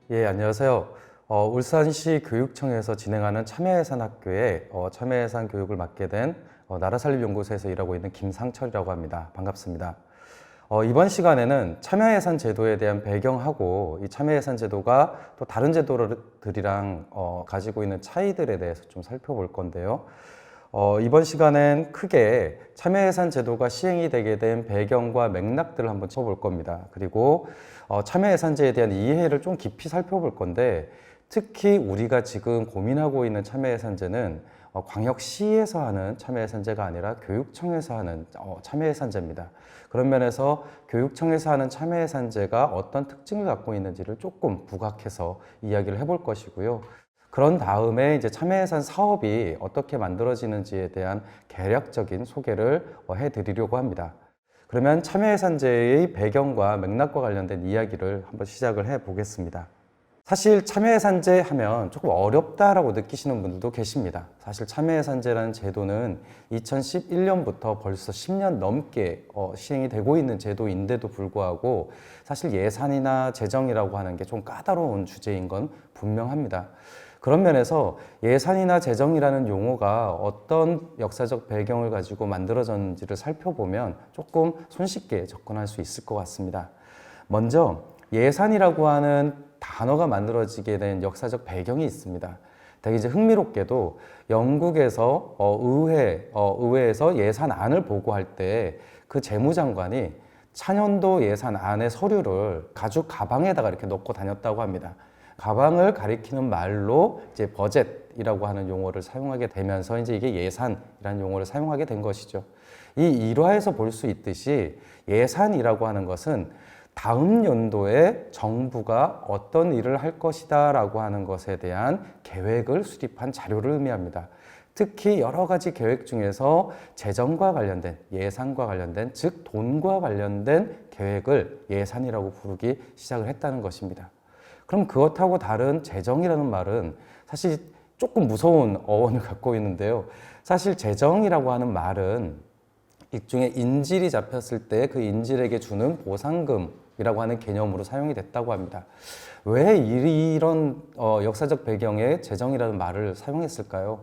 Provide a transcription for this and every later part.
예, 안녕하세요. 울산시 교육청에서 진행하는 참여예산학교에 참여예산 교육을 맡게 된 나라살림연구소에서 일하고 있는 김상철이라고 합니다. 반갑습니다. 이번 시간에는 참여예산 제도에 대한 배경하고 이 참여예산 제도가 또 다른 제도들이랑 가지고 있는 차이들에 대해서 좀 살펴볼 건데요. 이번 시간엔 크게 참여예산 제도가 시행이 되게 된 배경과 맥락들을 한번 쳐볼 겁니다. 그리고 참여예산제에 대한 이해를 좀 깊이 살펴볼 건데, 특히 우리가 지금 고민하고 있는 참여예산제는 광역시에서 하는 참여예산제가 아니라 교육청에서 하는 참여예산제입니다. 그런 면에서 교육청에서 하는 참여예산제가 어떤 특징을 갖고 있는지를 조금 부각해서 이야기를 해볼 것이고요. 그런 다음에 이제 참여예산 사업이 어떻게 만들어지는지에 대한 개략적인 소개를 해드리려고 합니다. 그러면 참여예산제의 배경과 맥락과 관련된 이야기를 한번 시작을 해 보겠습니다. 사실 참여예산제 하면 조금 어렵다라고 느끼시는 분들도 계십니다. 사실 참여예산제라는 제도는 2011년부터 벌써 10년 넘게 시행이 되고 있는 제도인데도 불구하고 사실 예산이나 재정이라고 하는 게 좀 까다로운 주제인 건 분명합니다. 그런 면에서 예산이나 재정이라는 용어가 어떤 역사적 배경을 가지고 만들어졌는지를 살펴보면 조금 손쉽게 접근할 수 있을 것 같습니다. 먼저 예산이라고 하는 단어가 만들어지게 된 역사적 배경이 있습니다. 되게 이제 흥미롭게도 영국에서 의회에서 예산안을 보고할 때 그 재무장관이 차년도 예산안의 서류를 가죽 가방에다가 이렇게 넣고 다녔다고 합니다. 가방을 가리키는 말로 이제 버젯이라고 하는 용어를 사용하게 되면서 이제 이게 예산이라는 용어를 사용하게 된 것이죠. 이 일화에서 볼 수 있듯이 예산이라고 하는 것은 다음 연도에 정부가 어떤 일을 할 것이다 라고 하는 것에 대한 계획을 수립한 자료를 의미합니다. 특히 여러 가지 계획 중에서 재정과 관련된, 예산과 관련된, 즉 돈과 관련된 계획을 예산이라고 부르기 시작을 했다는 것입니다. 그럼 그것하고 다른 재정이라는 말은 사실 조금 무서운 어원을 갖고 있는데요. 사실 재정이라고 하는 말은 일종의 인질이 잡혔을 때 그 인질에게 주는 보상금이라고 하는 개념으로 사용이 됐다고 합니다. 왜 이런 역사적 배경에 재정이라는 말을 사용했을까요?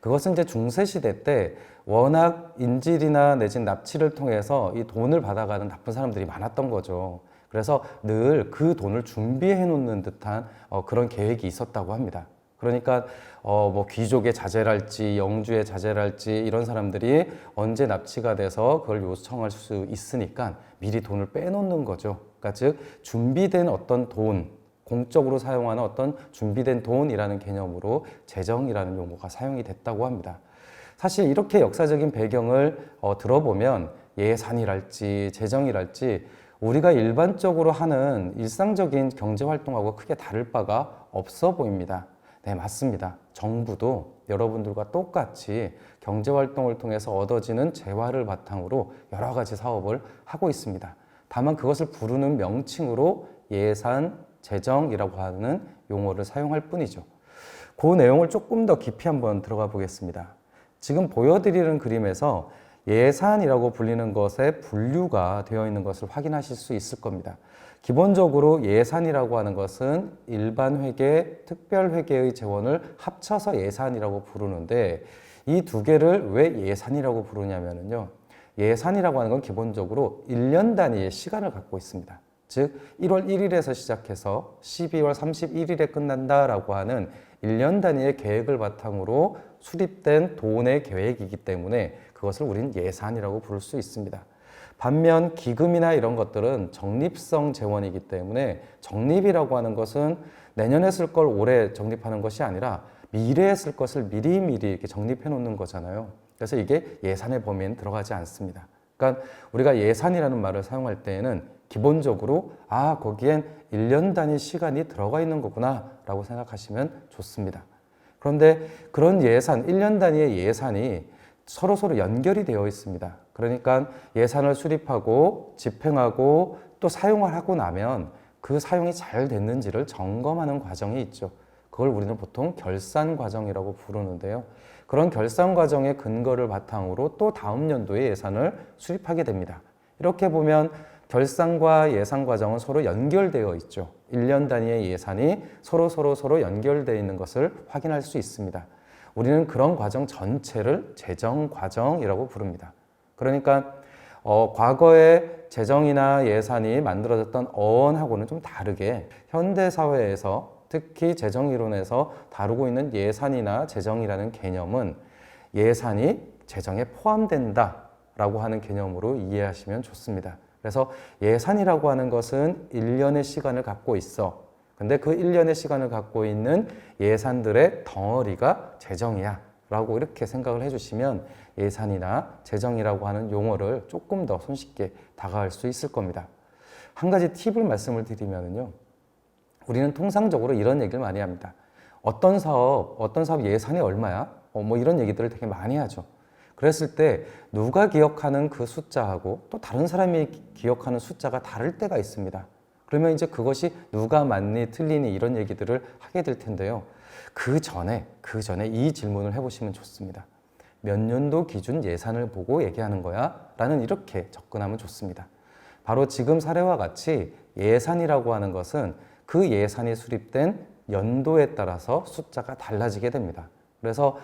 그것은 이제 중세시대 때 워낙 인질이나 내진 납치를 통해서 이 돈을 받아가는 나쁜 사람들이 많았던 거죠. 그래서 늘 그 돈을 준비해 놓는 듯한 그런 계획이 있었다고 합니다. 그러니까 뭐 귀족의 자제랄지 영주의 자제랄지 이런 사람들이 언제 납치가 돼서 그걸 요청할 수 있으니까 미리 돈을 빼놓는 거죠. 그러니까 즉 준비된 어떤 돈, 공적으로 사용하는 어떤 준비된 돈이라는 개념으로 재정이라는 용어가 사용이 됐다고 합니다. 사실 이렇게 역사적인 배경을 들어보면 예산이랄지 재정이랄지 우리가 일반적으로 하는 일상적인 경제활동하고 크게 다를 바가 없어 보입니다. 네, 맞습니다. 정부도 여러분들과 똑같이 경제활동을 통해서 얻어지는 재화를 바탕으로 여러 가지 사업을 하고 있습니다. 다만 그것을 부르는 명칭으로 예산, 재정이라고 하는 용어를 사용할 뿐이죠. 그 내용을 조금 더 깊이 한번 들어가 보겠습니다. 지금 보여드리는 그림에서 예산이라고 불리는 것에 분류가 되어 있는 것을 확인하실 수 있을 겁니다. 기본적으로 예산이라고 하는 것은 일반 회계, 특별 회계의 재원을 합쳐서 예산이라고 부르는데 이 두 개를 왜 예산이라고 부르냐면요. 예산이라고 하는 건 기본적으로 1년 단위의 시간을 갖고 있습니다. 즉 1월 1일에서 시작해서 12월 31일에 끝난다라고 하는 1년 단위의 계획을 바탕으로 수립된 돈의 계획이기 때문에 그것을 우리는 예산이라고 부를 수 있습니다. 반면 기금이나 이런 것들은 적립성 재원이기 때문에 적립이라고 하는 것은 내년에 쓸 걸 올해 적립하는 것이 아니라 미래에 쓸 것을 미리미리 이렇게 적립해 놓는 거잖아요. 그래서 이게 예산의 범위에는 들어가지 않습니다. 그러니까 우리가 예산이라는 말을 사용할 때에는 기본적으로 거기엔 1년 단위 시간이 들어가 있는 거구나 라고 생각하시면 좋습니다. 그런데 그런 예산, 1년 단위의 예산이 서로 연결이 되어 있습니다. 그러니까 예산을 수립하고 집행하고 또 사용을 하고 나면 그 사용이 잘 됐는지를 점검하는 과정이 있죠. 그걸 우리는 보통 결산 과정이라고 부르는데요. 그런 결산 과정의 근거를 바탕으로 또 다음 연도에 예산을 수립하게 됩니다. 이렇게 보면 결산과 예산 과정은 서로 연결되어 있죠. 1년 단위의 예산이 서로 연결되어 있는 것을 확인할 수 있습니다. 우리는 그런 과정 전체를 재정 과정이라고 부릅니다. 그러니까 과거의 재정이나 예산이 만들어졌던 어원하고는 좀 다르게 현대 사회에서 특히 재정 이론에서 다루고 있는 예산이나 재정이라는 개념은 예산이 재정에 포함된다라고 하는 개념으로 이해하시면 좋습니다. 그래서 예산이라고 하는 것은 1년의 시간을 갖고 있어. 근데 그 1년의 시간을 갖고 있는 예산들의 덩어리가 재정이야 라고 이렇게 생각을 해주시면 예산이나 재정이라고 하는 용어를 조금 더 손쉽게 다가갈 수 있을 겁니다. 한 가지 팁을 말씀을 드리면요. 우리는 통상적으로 이런 얘기를 많이 합니다. 어떤 사업 예산이 얼마야? 뭐 이런 얘기들을 되게 많이 하죠. 그랬을 때 누가 기억하는 그 숫자하고 또 다른 사람이 기억하는 숫자가 다를 때가 있습니다. 그러면 이제 그것이 누가 맞니 틀리니 이런 얘기들을 하게 될 텐데요. 그 전에 이 질문을 해보시면 좋습니다. 몇 년도 기준 예산을 보고 얘기하는 거야? 라는 이렇게 접근하면 좋습니다. 바로 지금 사례와 같이 예산이라고 하는 것은 그 예산이 수립된 연도에 따라서 숫자가 달라지게 됩니다. 그래서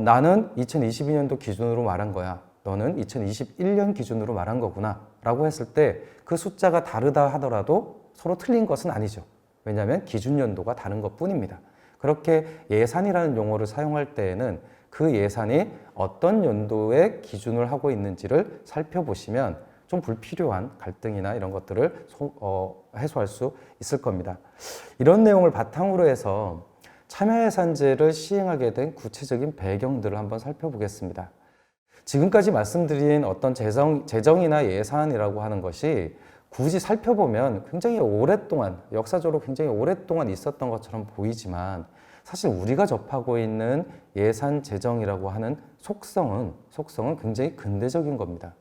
나는 2022년도 기준으로 말한 거야. 너는 2021년 기준으로 말한 거구나. 라고 했을 때 그 숫자가 다르다 하더라도 서로 틀린 것은 아니죠. 왜냐하면 기준 연도가 다른 것 뿐입니다. 그렇게 예산이라는 용어를 사용할 때에는 그 예산이 어떤 연도의 기준을 하고 있는지를 살펴보시면 좀 불필요한 갈등이나 이런 것들을 해소할 수 있을 겁니다. 이런 내용을 바탕으로 해서 참여예산제를 시행하게 된 구체적인 배경들을 한번 살펴보겠습니다. 지금까지 말씀드린 어떤 재정이나 예산이라고 하는 것이 굳이 살펴보면 굉장히 오랫동안, 역사적으로 굉장히 오랫동안 있었던 것처럼 보이지만 사실 우리가 접하고 있는 예산, 재정이라고 하는 속성은 굉장히 근대적인 겁니다.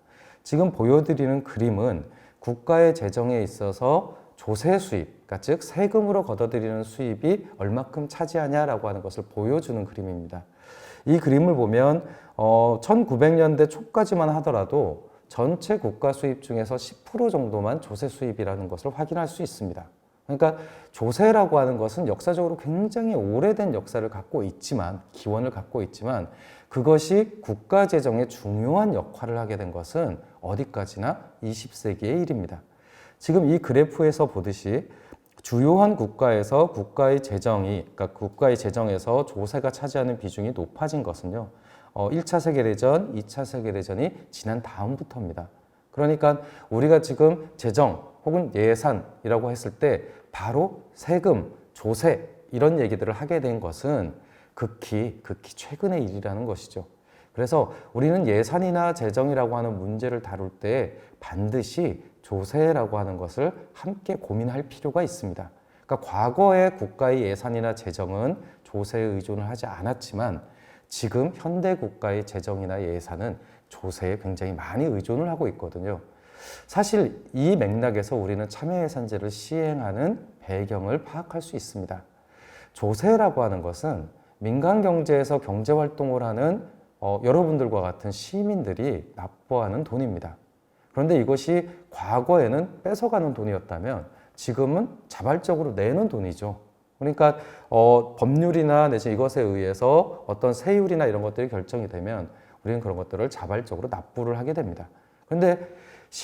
지금 보여드리는 그림은 국가의 재정에 있어서 조세 수입, 그러니까 즉 세금으로 걷어들이는 수입이 얼마큼 차지하냐라고 하는 것을 보여주는 그림입니다. 이 그림을 보면 1900년대 초까지만 하더라도 전체 국가 수입 중에서 10% 정도만 조세 수입이라는 것을 확인할 수 있습니다. 그러니까 조세라고 하는 것은 역사적으로 굉장히 오래된 역사를 갖고 있지만, 기원을 갖고 있지만 그것이 국가 재정에 중요한 역할을 하게 된 것은 어디까지나 20세기의 일입니다. 지금 이 그래프에서 보듯이 주요한 국가에서 국가의 재정에서 조세가 차지하는 비중이 높아진 것은요. 1차 세계대전, 2차 세계대전이 지난 다음부터입니다. 그러니까 우리가 지금 재정 혹은 예산이라고 했을 때 바로 세금, 조세 이런 얘기들을 하게 된 것은 극히 최근의 일이라는 것이죠. 그래서 우리는 예산이나 재정이라고 하는 문제를 다룰 때 반드시 조세라고 하는 것을 함께 고민할 필요가 있습니다. 그러니까 과거의 국가의 예산이나 재정은 조세에 의존을 하지 않았지만 지금 현대 국가의 재정이나 예산은 조세에 굉장히 많이 의존을 하고 있거든요. 사실 이 맥락에서 우리는 참여예산제를 시행하는 배경을 파악할 수 있습니다. 조세라고 하는 것은 민간 경제에서 경제활동을 하는 여러분들과 같은 시민들이 납부하는 돈입니다. 그런데 이것이 과거에는 뺏어가는 돈이었다면 지금은 자발적으로 내는 돈이죠. 그러니까 법률이나 내지 이것에 의해서 어떤 세율이나 이런 것들이 결정이 되면 우리는 그런 것들을 자발적으로 납부를 하게 됩니다. 그런데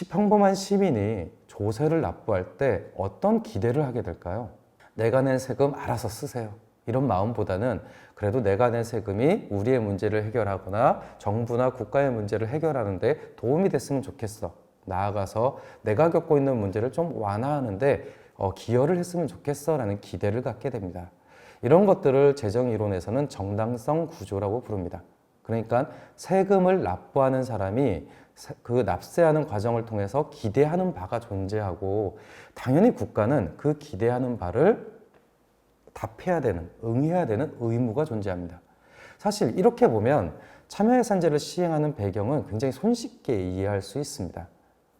평범한 시민이 조세를 납부할 때 어떤 기대를 하게 될까요? 내가 낸 세금 알아서 쓰세요. 이런 마음보다는 그래도 내가 낸 세금이 우리의 문제를 해결하거나 정부나 국가의 문제를 해결하는 데 도움이 됐으면 좋겠어. 나아가서 내가 겪고 있는 문제를 좀 완화하는데 기여를 했으면 좋겠어 라는 기대를 갖게 됩니다. 이런 것들을 재정이론에서는 정당성 구조라고 부릅니다. 그러니까 세금을 납부하는 사람이 그 납세하는 과정을 통해서 기대하는 바가 존재하고 당연히 국가는 그 기대하는 바를 답해야 되는, 응해야 되는 의무가 존재합니다. 사실 이렇게 보면 참여예산제를 시행하는 배경은 굉장히 손쉽게 이해할 수 있습니다.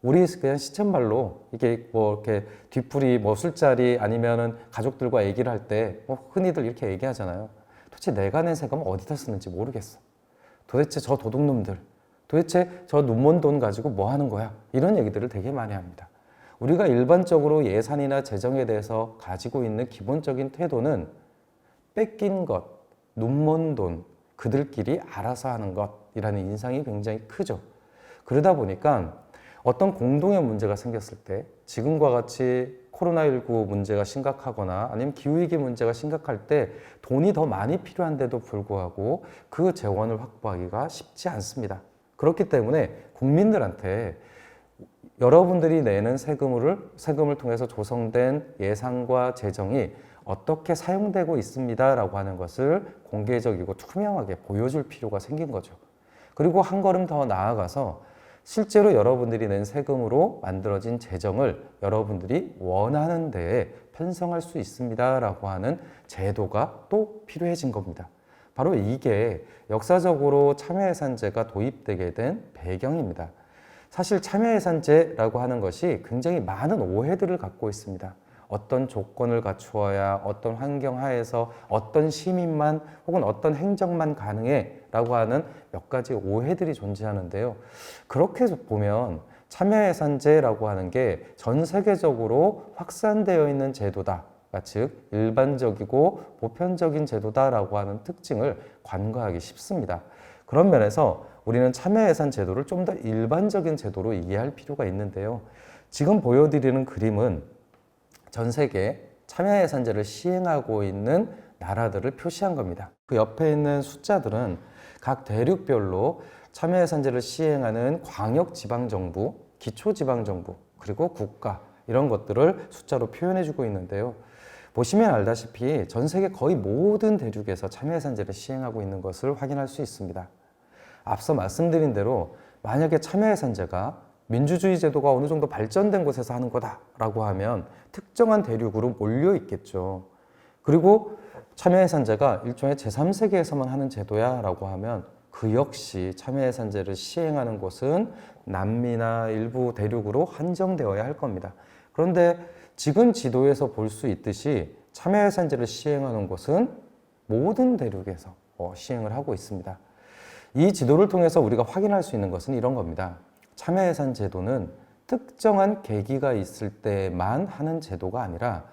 우리 그냥 시쳇말로 이렇게 뒤풀이 술자리 아니면은 가족들과 얘기를 할 때 흔히들 이렇게 얘기하잖아요. 도대체 내가 낸 세금은 어디다 쓰는지 모르겠어. 도대체 저 도둑놈들, 도대체 저 눈먼 돈 가지고 뭐 하는 거야? 이런 얘기들을 되게 많이 합니다. 우리가 일반적으로 예산이나 재정에 대해서 가지고 있는 기본적인 태도는 뺏긴 것, 눈먼 돈, 그들끼리 알아서 하는 것이라는 인상이 굉장히 크죠. 그러다 보니까 어떤 공동의 문제가 생겼을 때 지금과 같이 코로나19 문제가 심각하거나 아니면 기후위기 문제가 심각할 때 돈이 더 많이 필요한데도 불구하고 그 재원을 확보하기가 쉽지 않습니다. 그렇기 때문에 국민들한테 여러분들이 내는 세금을 통해서 조성된 예산과 재정이 어떻게 사용되고 있습니다라고 하는 것을 공개적이고 투명하게 보여줄 필요가 생긴 거죠. 그리고 한 걸음 더 나아가서 실제로 여러분들이 낸 세금으로 만들어진 재정을 여러분들이 원하는 데에 편성할 수 있습니다라고 하는 제도가 또 필요해진 겁니다. 바로 이게 역사적으로 참여예산제가 도입되게 된 배경입니다. 사실 참여예산제라고 하는 것이 굉장히 많은 오해들을 갖고 있습니다. 어떤 조건을 갖추어야 어떤 환경 하에서 어떤 시민만 혹은 어떤 행정만 가능해 라고 하는 몇 가지 오해들이 존재하는데요. 그렇게 보면 참여예산제라고 하는 게 전 세계적으로 확산되어 있는 제도다. 즉 일반적이고 보편적인 제도다라고 하는 특징을 간과하기 쉽습니다. 그런 면에서 우리는 참여예산 제도를 좀 더 일반적인 제도로 이해할 필요가 있는데요. 지금 보여드리는 그림은 전 세계 참여예산제를 시행하고 있는 나라들을 표시한 겁니다. 그 옆에 있는 숫자들은 각 대륙별로 참여예산제를 시행하는 광역지방정부, 기초지방정부, 그리고 국가 이런 것들을 숫자로 표현해주고 있는데요. 보시면 알다시피 전 세계 거의 모든 대륙에서 참여예산제를 시행하고 있는 것을 확인할 수 있습니다. 앞서 말씀드린 대로 만약에 참여예산제가 민주주의 제도가 어느 정도 발전된 곳에서 하는 거다라고 하면 특정한 대륙으로 몰려 있겠죠. 그리고 참여예산제가 일종의 제3세계에서만 하는 제도야라고 하면 그 역시 참여예산제를 시행하는 곳은 남미나 일부 대륙으로 한정되어야 할 겁니다. 그런데 지금 지도에서 볼 수 있듯이 참여예산제를 시행하는 곳은 모든 대륙에서 시행을 하고 있습니다. 이 지도를 통해서 우리가 확인할 수 있는 것은 이런 겁니다. 참여예산 제도는 특정한 계기가 있을 때만 하는 제도가 아니라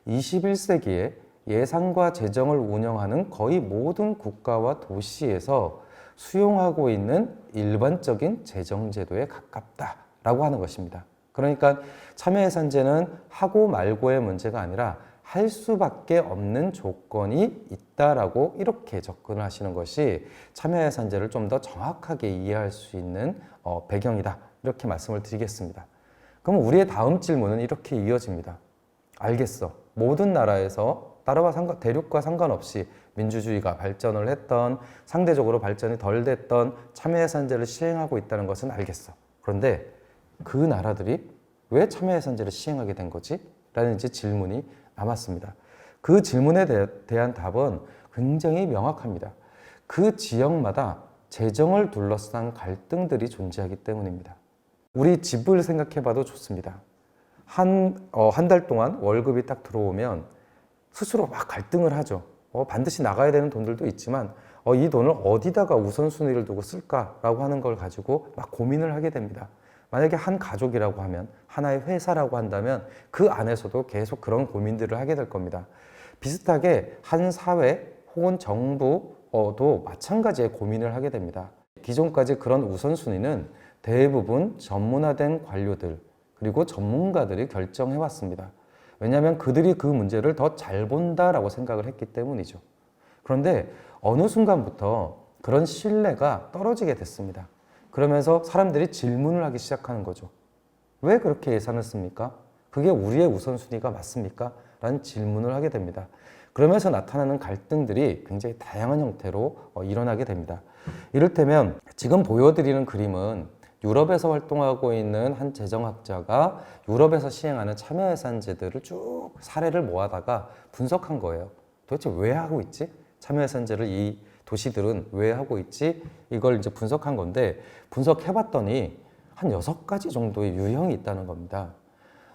21세기에 예산과 재정을 운영하는 거의 모든 국가와 도시에서 수용하고 있는 일반적인 재정제도에 가깝다라고 하는 것입니다. 그러니까 참여예산제는 하고 말고의 문제가 아니라 할 수밖에 없는 조건이 있다라고 이렇게 접근을 하시는 것이 참여예산제를 좀 더 정확하게 이해할 수 있는 배경이다. 이렇게 말씀을 드리겠습니다. 그럼 우리의 다음 질문은 이렇게 이어집니다. 알겠어. 모든 나라에서 대륙과 상관없이 민주주의가 발전을 했던 상대적으로 발전이 덜 됐던 참여예산제를 시행하고 있다는 것은 알겠어. 그런데 그 나라들이 왜 참여예산제를 시행하게 된 거지? 라는 이제 질문이 남았습니다. 그 질문에 대한 답은 굉장히 명확합니다. 그 지역마다 재정을 둘러싼 갈등들이 존재하기 때문입니다. 우리 집을 생각해 봐도 좋습니다. 한 달 동안 월급이 딱 들어오면 스스로 막 갈등을 하죠. 반드시 나가야 되는 돈들도 있지만 이 돈을 어디다가 우선순위를 두고 쓸까라고 하는 걸 가지고 막 고민을 하게 됩니다. 만약에 한 가족이라고 하면 하나의 회사라고 한다면 그 안에서도 계속 그런 고민들을 하게 될 겁니다. 비슷하게 한 사회 혹은 정부도 마찬가지의 고민을 하게 됩니다. 기존까지 그런 우선순위는 대부분 전문화된 관료들 그리고 전문가들이 결정해 왔습니다. 왜냐하면 그들이 그 문제를 더 잘 본다라고 생각을 했기 때문이죠. 그런데 어느 순간부터 그런 신뢰가 떨어지게 됐습니다. 그러면서 사람들이 질문을 하기 시작하는 거죠. 왜 그렇게 예산을 씁니까? 그게 우리의 우선순위가 맞습니까? 라는 질문을 하게 됩니다. 그러면서 나타나는 갈등들이 굉장히 다양한 형태로 일어나게 됩니다. 이를테면 지금 보여드리는 그림은 유럽에서 활동하고 있는 한 재정학자가 유럽에서 시행하는 참여예산제들을 쭉 사례를 모아다가 분석한 거예요. 도대체 왜 하고 있지? 참여예산제를 이 도시들은 왜 하고 있지? 이걸 이제 분석한 건데 분석해봤더니 한 6가지 정도의 유형이 있다는 겁니다.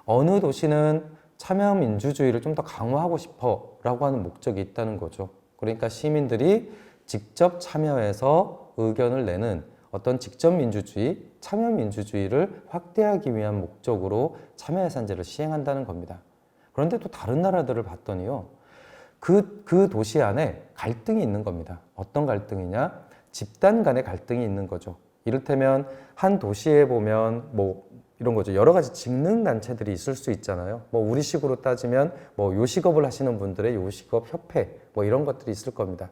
어느 도시는 참여 민주주의를 좀 더 강화하고 싶어 라고 하는 목적이 있다는 거죠. 그러니까 시민들이 직접 참여해서 의견을 내는 어떤 직접 민주주의, 참여 민주주의를 확대하기 위한 목적으로 참여예산제를 시행한다는 겁니다. 그런데 또 다른 나라들을 봤더니요, 그 도시 안에 갈등이 있는 겁니다. 어떤 갈등이냐? 집단 간의 갈등이 있는 거죠. 이를테면 한 도시에 보면 이런 거죠. 여러 가지 직능 단체들이 있을 수 있잖아요. 우리식으로 따지면 요식업을 하시는 분들의 요식업 협회 이런 것들이 있을 겁니다.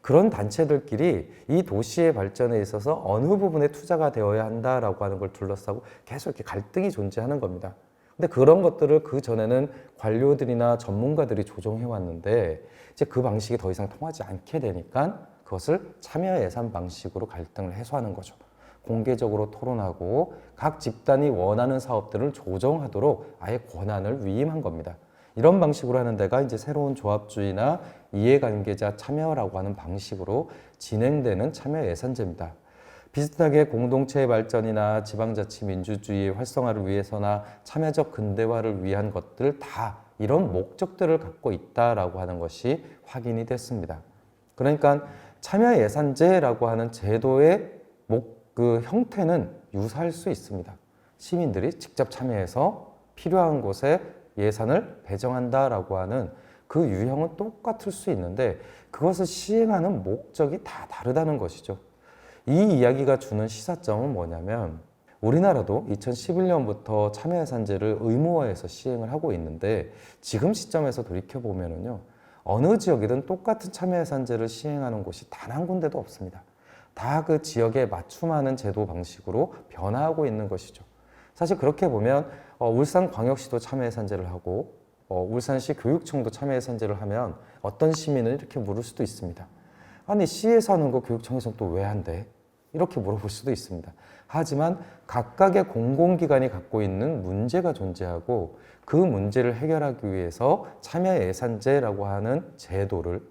그런 단체들끼리 이 도시의 발전에 있어서 어느 부분에 투자가 되어야 한다라고 하는 걸 둘러싸고 계속 이렇게 갈등이 존재하는 겁니다. 근데 그런 것들을 그 전에는 관료들이나 전문가들이 조정해 왔는데 이제 그 방식이 더 이상 통하지 않게 되니까 그것을 참여 예산 방식으로 갈등을 해소하는 거죠. 공개적으로 토론하고 각 집단이 원하는 사업들을 조정하도록 아예 권한을 위임한 겁니다. 이런 방식으로 하는 데가 이제 새로운 조합주의나 이해관계자 참여라고 하는 방식으로 진행되는 참여 예산제입니다. 비슷하게 공동체의 발전이나 지방자치 민주주의의 활성화를 위해서나 참여적 근대화를 위한 것들 다 이런 목적들을 갖고 있다라고 하는 것이 확인이 됐습니다. 그러니까 참여 예산제라고 하는 제도의 그 형태는 유사할 수 있습니다. 시민들이 직접 참여해서 필요한 곳에 예산을 배정한다라고 하는 그 유형은 똑같을 수 있는데 그것을 시행하는 목적이 다 다르다는 것이죠. 이 이야기가 주는 시사점은 뭐냐면 우리나라도 2011년부터 참여예산제를 의무화해서 시행을 하고 있는데 지금 시점에서 돌이켜보면요, 어느 지역이든 똑같은 참여예산제를 시행하는 곳이 단 한 군데도 없습니다. 다 그 지역에 맞춤하는 제도 방식으로 변화하고 있는 것이죠. 사실 그렇게 보면 울산광역시도 참여예산제를 하고 울산시 교육청도 참여예산제를 하면 어떤 시민은 이렇게 물을 수도 있습니다. 아니 시에서 하는 거 교육청에서는 또 왜 한대? 이렇게 물어볼 수도 있습니다. 하지만 각각의 공공기관이 갖고 있는 문제가 존재하고 그 문제를 해결하기 위해서 참여예산제라고 하는 제도를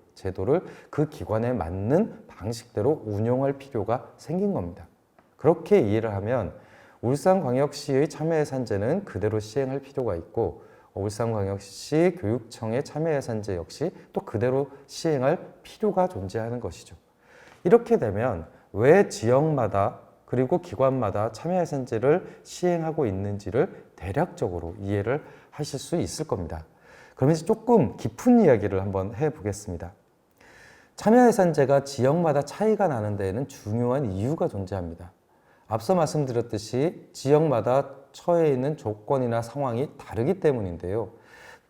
그 기관에 맞는 방식대로 운용할 필요가 생긴 겁니다. 그렇게 이해를 하면 울산광역시의 참여예산제는 그대로 시행할 필요가 있고 울산광역시 교육청의 참여예산제 역시 또 그대로 시행할 필요가 존재하는 것이죠. 이렇게 되면 왜 지역마다 그리고 기관마다 참여예산제를 시행하고 있는지를 대략적으로 이해를 하실 수 있을 겁니다. 그러면서 조금 깊은 이야기를 한번 해보겠습니다. 참여예산제가 지역마다 차이가 나는 데에는 중요한 이유가 존재합니다. 앞서 말씀드렸듯이 지역마다 처해 있는 조건이나 상황이 다르기 때문인데요.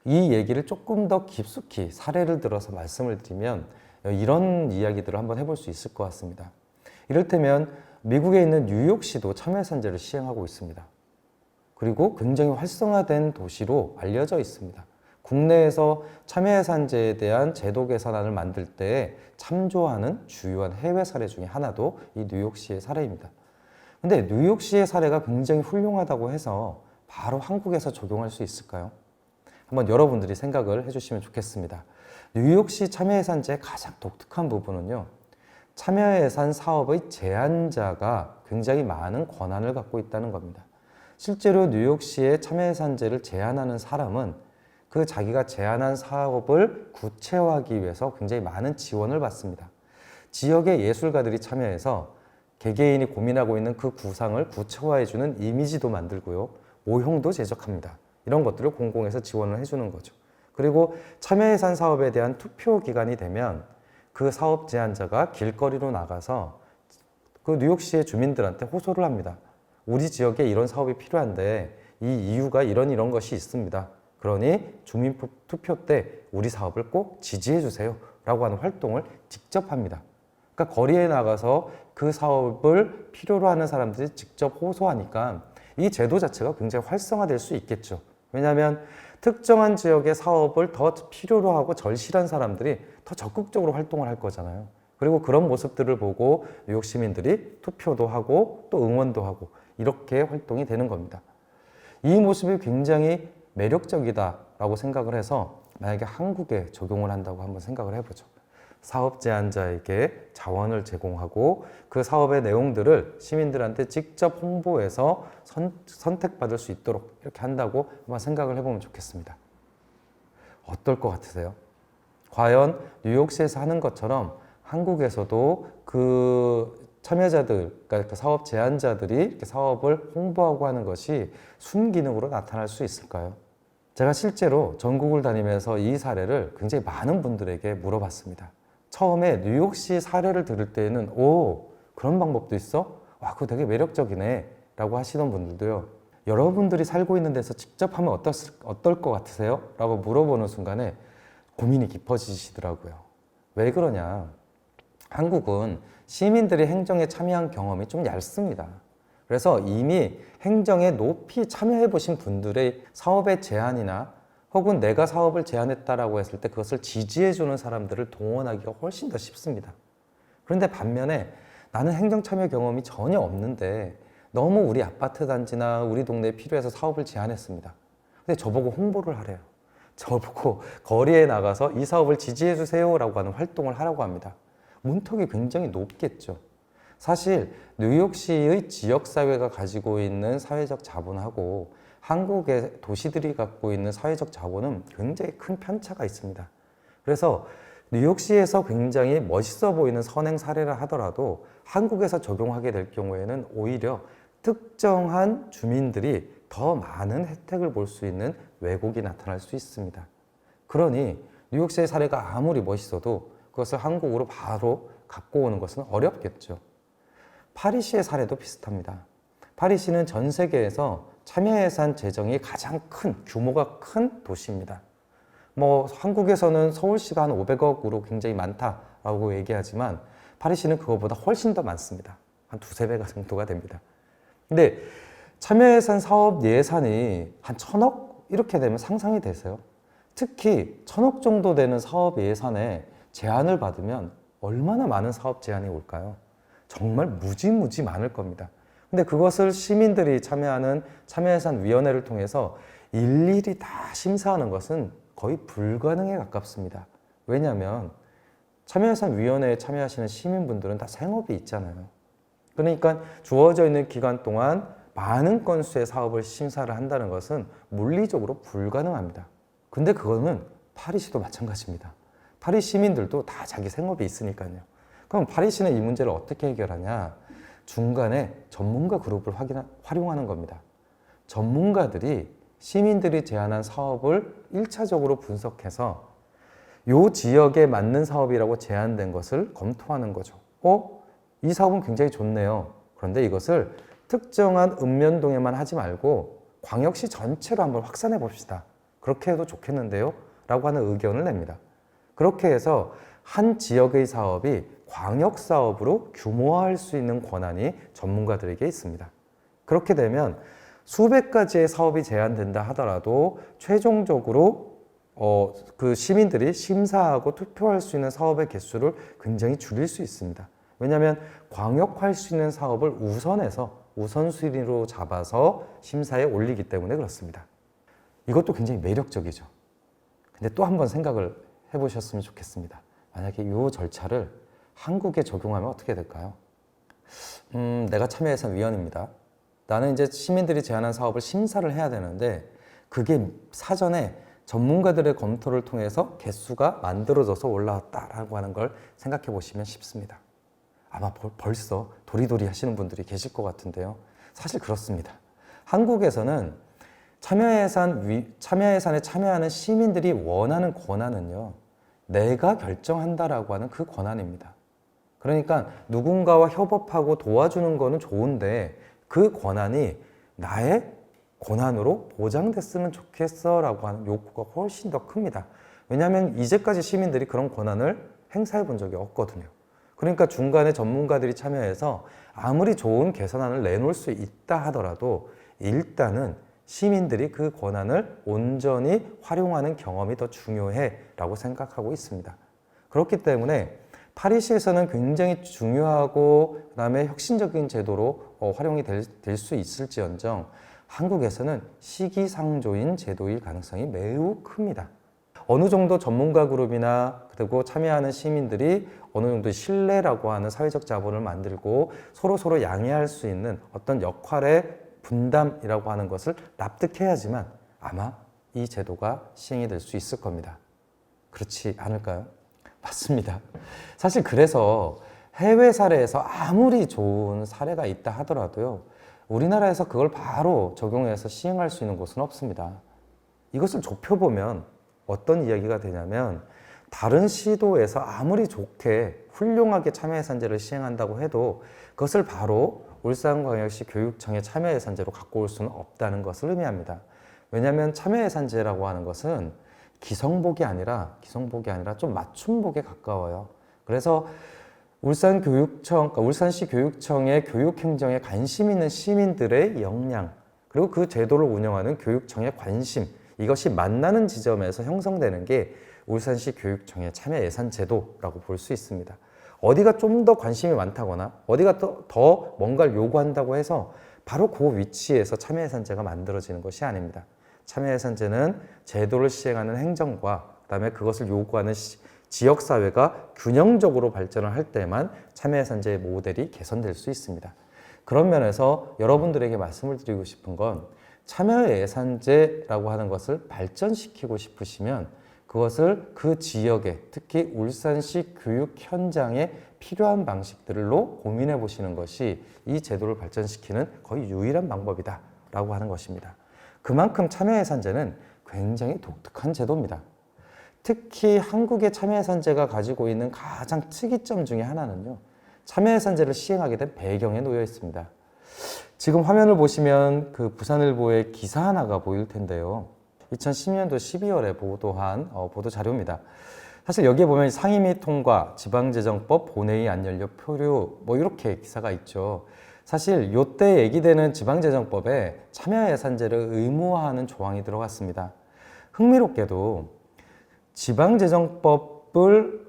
이 얘기를 조금 더 깊숙이 사례를 들어서 말씀을 드리면 이런 이야기들을 한번 해볼 수 있을 것 같습니다. 이를테면 미국에 있는 뉴욕시도 참여예산제를 시행하고 있습니다. 그리고 굉장히 활성화된 도시로 알려져 있습니다. 국내에서 참여예산제에 대한 제도 개선안을 만들 때 참조하는 주요한 해외 사례 중에 하나도 이 뉴욕시의 사례입니다. 근데 뉴욕시의 사례가 굉장히 훌륭하다고 해서 바로 한국에서 적용할 수 있을까요? 한번 여러분들이 생각을 해주시면 좋겠습니다. 뉴욕시 참여예산제의 가장 독특한 부분은요, 참여예산 사업의 제안자가 굉장히 많은 권한을 갖고 있다는 겁니다. 실제로 뉴욕시의 참여예산제를 제안하는 사람은 그 자기가 제안한 사업을 구체화하기 위해서 굉장히 많은 지원을 받습니다. 지역의 예술가들이 참여해서 개개인이 고민하고 있는 그 구상을 구체화해주는 이미지도 만들고요, 모형도 제작합니다. 이런 것들을 공공에서 지원을 해주는 거죠. 그리고 참여예산 사업에 대한 투표 기간이 되면 그 사업 제안자가 길거리로 나가서 그 뉴욕시의 주민들한테 호소를 합니다. 우리 지역에 이런 사업이 필요한데 이 이유가 이런 것이 있습니다. 그러니 주민 투표 때 우리 사업을 꼭 지지해 주세요 라고 하는 활동을 직접 합니다. 그러니까 거리에 나가서 그 사업을 필요로 하는 사람들이 직접 호소하니까 이 제도 자체가 굉장히 활성화될 수 있겠죠. 왜냐하면 특정한 지역의 사업을 더 필요로 하고 절실한 사람들이 더 적극적으로 활동을 할 거잖아요. 그리고 그런 모습들을 보고 뉴욕 시민들이 투표도 하고 또 응원도 하고 이렇게 활동이 되는 겁니다. 이 모습이 굉장히 매력적이다라고 생각을 해서 만약에 한국에 적용을 한다고 한번 생각을 해보죠. 사업 제안자에게 자원을 제공하고 그 사업의 내용들을 시민들한테 직접 홍보해서 선택받을 수 있도록 이렇게 한다고 한번 생각을 해보면 좋겠습니다. 어떨 것 같으세요? 과연 뉴욕시에서 하는 것처럼 한국에서도 그 참여자들, 그러니까 사업 제안자들이 이렇게 사업을 홍보하고 하는 것이 순기능으로 나타날 수 있을까요? 제가 실제로 전국을 다니면서 이 사례를 굉장히 많은 분들에게 물어봤습니다. 처음에 뉴욕시 사례를 들을 때에는 오, 그런 방법도 있어? 와, 그거 되게 매력적이네 라고 하시던 분들도요, 여러분들이 살고 있는 데서 직접 하면 어떨 것 같으세요? 라고 물어보는 순간에 고민이 깊어지시더라고요. 왜 그러냐? 한국은 시민들이 행정에 참여한 경험이 좀 얇습니다. 그래서 이미 행정에 높이 참여해 보신 분들의 사업의 제안이나 혹은 내가 사업을 제안했다라고 했을 때 그것을 지지해 주는 사람들을 동원하기가 훨씬 더 쉽습니다. 그런데 반면에 나는 행정 참여 경험이 전혀 없는데 너무 우리 아파트 단지나 우리 동네에 필요해서 사업을 제안했습니다. 근데 저보고 홍보를 하래요. 저보고 거리에 나가서 이 사업을 지지해 주세요라고 하는 활동을 하라고 합니다. 문턱이 굉장히 높겠죠. 사실 뉴욕시의 지역사회가 가지고 있는 사회적 자본하고 한국의 도시들이 갖고 있는 사회적 자본은 굉장히 큰 편차가 있습니다. 그래서 뉴욕시에서 굉장히 멋있어 보이는 선행 사례를 하더라도 한국에서 적용하게 될 경우에는 오히려 특정한 주민들이 더 많은 혜택을 볼 수 있는 왜곡이 나타날 수 있습니다. 그러니 뉴욕시의 사례가 아무리 멋있어도 그것을 한국으로 바로 갖고 오는 것은 어렵겠죠. 파리시의 사례도 비슷합니다. 파리시는 전 세계에서 참여예산 재정이 가장 큰, 규모가 큰 도시입니다. 한국에서는 서울시가 한 500억으로 굉장히 많다라고 얘기하지만 파리시는 그거보다 훨씬 더 많습니다. 한 두세 배가 정도가 됩니다. 근데 참여예산 사업 예산이 한 1,000억? 이렇게 되면 상상이 되세요? 특히 1,000억 정도 되는 사업 예산에 제안을 받으면 얼마나 많은 사업 제안이 올까요? 정말 무지무지 많을 겁니다. 근데 그것을 시민들이 참여하는 참여예산위원회를 통해서 일일이 다 심사하는 것은 거의 불가능에 가깝습니다. 왜냐하면 참여예산위원회에 참여하시는 시민분들은 다 생업이 있잖아요. 그러니까 주어져 있는 기간 동안 많은 건수의 사업을 심사를 한다는 것은 물리적으로 불가능합니다. 근데 그거는 파리시도 마찬가지입니다. 파리 시민들도 다 자기 생업이 있으니까요. 그럼 파리시는 이 문제를 어떻게 해결하냐? 중간에 전문가 그룹을 활용하는 겁니다. 전문가들이 시민들이 제안한 사업을 1차적으로 분석해서 이 지역에 맞는 사업이라고 제안된 것을 검토하는 거죠. 이 사업은 굉장히 좋네요. 그런데 이것을 특정한 읍면동에만 하지 말고 광역시 전체로 한번 확산해 봅시다. 그렇게 해도 좋겠는데요? 라고 하는 의견을 냅니다. 그렇게 해서 한 지역의 사업이 광역사업으로 규모화할 수 있는 권한이 전문가들에게 있습니다. 그렇게 되면 수백 가지의 사업이 제안된다 하더라도 최종적으로 그 시민들이 심사하고 투표할 수 있는 사업의 개수를 굉장히 줄일 수 있습니다. 왜냐하면 광역화할 수 있는 사업을 우선순위로 잡아서 심사에 올리기 때문에 그렇습니다. 이것도 굉장히 매력적이죠. 근데 또 한 번 생각을 해보셨으면 좋겠습니다. 만약에 이 절차를 한국에 적용하면 어떻게 될까요? 내가 참여예산 위원입니다. 나는 이제 시민들이 제안한 사업을 심사를 해야 되는데 그게 사전에 전문가들의 검토를 통해서 개수가 만들어져서 올라왔다라고 하는 걸 생각해 보시면 쉽습니다. 아마 벌써 도리도리 하시는 분들이 계실 것 같은데요. 사실 그렇습니다. 한국에서는 참여예산에 참여하는 시민들이 원하는 권한은요, 내가 결정한다라고 하는 그 권한입니다. 그러니까 누군가와 협업하고 도와주는 거는 좋은데 그 권한이 나의 권한으로 보장됐으면 좋겠어 라고 하는 욕구가 훨씬 더 큽니다. 왜냐하면 이제까지 시민들이 그런 권한을 행사해 본 적이 없거든요. 그러니까 중간에 전문가들이 참여해서 아무리 좋은 개선안을 내놓을 수 있다 하더라도 일단은 시민들이 그 권한을 온전히 활용하는 경험이 더 중요해 라고 생각하고 있습니다. 그렇기 때문에 파리시에서는 굉장히 중요하고 그다음에 혁신적인 제도로 활용이 될 수 있을지언정 한국에서는 시기상조인 제도일 가능성이 매우 큽니다. 어느 정도 전문가 그룹이나 그리고 참여하는 시민들이 어느 정도 신뢰라고 하는 사회적 자본을 만들고 서로 양해할 수 있는 어떤 역할의 분담이라고 하는 것을 납득해야지만 아마 이 제도가 시행이 될 수 있을 겁니다. 그렇지 않을까요? 맞습니다. 사실 그래서 해외 사례에서 아무리 좋은 사례가 있다 하더라도요, 우리나라에서 그걸 바로 적용해서 시행할 수 있는 곳은 없습니다. 이것을 좁혀보면 어떤 이야기가 되냐면, 다른 시도에서 아무리 좋게 훌륭하게 참여예산제를 시행한다고 해도 그것을 바로 울산광역시 교육청의 참여예산제로 갖고 올 수는 없다는 것을 의미합니다. 왜냐하면 참여예산제라고 하는 것은 기성복이 아니라 좀 맞춤복에 가까워요. 그래서 울산시 교육청의 교육행정에 관심 있는 시민들의 역량, 그리고 그 제도를 운영하는 교육청의 관심, 이것이 만나는 지점에서 형성되는 게 울산시 교육청의 참여예산제도라고 볼 수 있습니다. 어디가 좀 더 관심이 많다거나 어디가 더 뭔가를 요구한다고 해서 바로 그 위치에서 참여예산제가 만들어지는 것이 아닙니다. 참여예산제는 제도를 시행하는 행정과 그다음에 그것을 요구하는 지역사회가 균형적으로 발전을 할 때만 참여예산제의 모델이 개선될 수 있습니다. 그런 면에서 여러분들에게 말씀을 드리고 싶은 건, 참여예산제라고 하는 것을 발전시키고 싶으시면 그것을 그 지역에, 특히 울산시 교육 현장에 필요한 방식들로 고민해 보시는 것이 이 제도를 발전시키는 거의 유일한 방법이다 라고 하는 것입니다. 그만큼 참여예산제는 굉장히 독특한 제도입니다. 특히 한국의 참여예산제가 가지고 있는 가장 특이점 중에 하나는요, 참여예산제를 시행하게 된 배경에 놓여 있습니다. 지금 화면을 보시면 그 부산일보의 기사 하나가 보일 텐데요. 2010년도 12월에 보도한 보도 자료입니다. 사실 여기에 보면 상임위 통과, 지방재정법, 본회의 안 연료 표류 뭐 이렇게 기사가 있죠. 사실 요때 얘기되는 지방재정법에 참여예산제를 의무화하는 조항이 들어갔습니다. 흥미롭게도 지방재정법을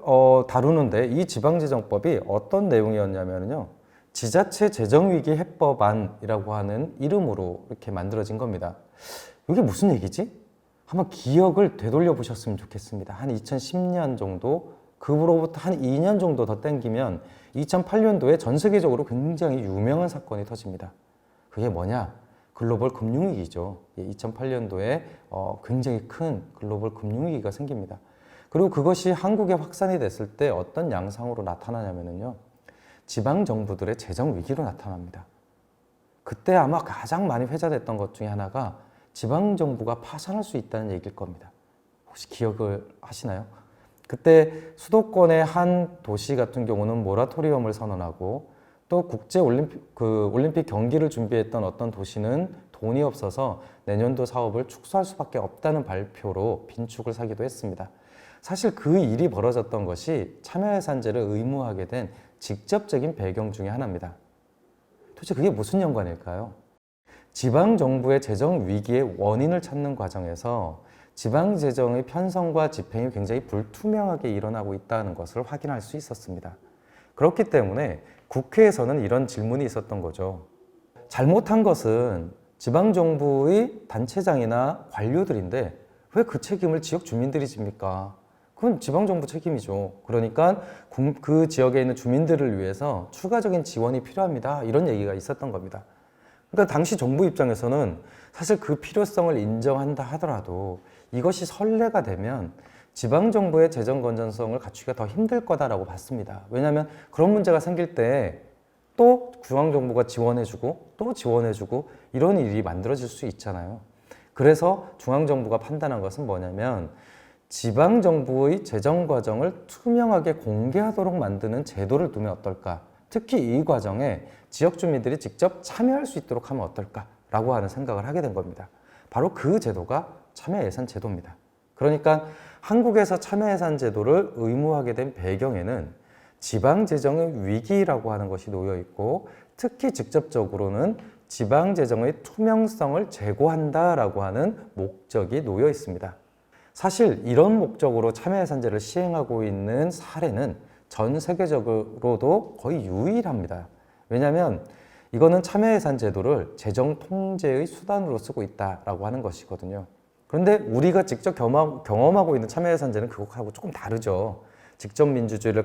다루는데, 이 지방재정법이 어떤 내용이었냐면요, 지자체 재정위기 해법안이라고 하는 이름으로 이렇게 만들어진 겁니다. 이게 무슨 얘기지? 한번 기억을 되돌려 보셨으면 좋겠습니다. 한 2010년 정도, 그로부터 한 2년 정도 더 땡기면 2008년도에 전 세계적으로 굉장히 유명한 사건이 터집니다. 그게 뭐냐? 글로벌 금융위기죠. 2008년도에 굉장히 큰 글로벌 금융위기가 생깁니다. 그리고 그것이 한국에 확산이 됐을 때 어떤 양상으로 나타나냐면요, 지방정부들의 재정위기로 나타납니다. 그때 아마 가장 많이 회자됐던 것 중에 하나가 지방정부가 파산할 수 있다는 얘기일 겁니다. 혹시 기억을 하시나요? 그때 수도권의 한 도시 같은 경우는 모라토리엄을 선언하고, 또 올림픽 경기를 준비했던 어떤 도시는 돈이 없어서 내년도 사업을 축소할 수밖에 없다는 발표로 빈축을 사기도 했습니다. 사실 그 일이 벌어졌던 것이 참여예산제를 의무화하게 된 직접적인 배경 중에 하나입니다. 도대체 그게 무슨 연관일까요? 지방정부의 재정 위기의 원인을 찾는 과정에서 지방재정의 편성과 집행이 굉장히 불투명하게 일어나고 있다는 것을 확인할 수 있었습니다. 그렇기 때문에 국회에서는 이런 질문이 있었던 거죠. 잘못한 것은 지방정부의 단체장이나 관료들인데 왜 그 책임을 지역 주민들이 집니까? 그건 지방정부 책임이죠. 그러니까 그 지역에 있는 주민들을 위해서 추가적인 지원이 필요합니다. 이런 얘기가 있었던 겁니다. 그러니까 당시 정부 입장에서는 사실 그 필요성을 인정한다 하더라도 이것이 선례가 되면 지방정부의 재정 건전성을 갖추기가 더 힘들 거다라고 봤습니다. 왜냐하면 그런 문제가 생길 때 또 중앙정부가 지원해주고 또 지원해주고 이런 일이 만들어질 수 있잖아요. 그래서 중앙정부가 판단한 것은 뭐냐면, 지방정부의 재정 과정을 투명하게 공개하도록 만드는 제도를 두면 어떨까? 특히 이 과정에 지역 주민들이 직접 참여할 수 있도록 하면 어떨까라고 하는 생각을 하게 된 겁니다. 바로 그 제도가 참여예산 제도입니다. 그러니까 한국에서 참여예산 제도를 의무화하게 된 배경에는 지방재정의 위기라고 하는 것이 놓여 있고, 특히 직접적으로는 지방재정의 투명성을 제고한다라고 하는 목적이 놓여 있습니다. 사실 이런 목적으로 참여예산제를 시행하고 있는 사례는 전 세계적으로도 거의 유일합니다. 왜냐하면 이거는 참여예산 제도를 재정 통제의 수단으로 쓰고 있다라고 하는 것이거든요. 그런데 우리가 직접 경험하고 있는 참여예산제는 그것하고 조금 다르죠. 직접 민주주의를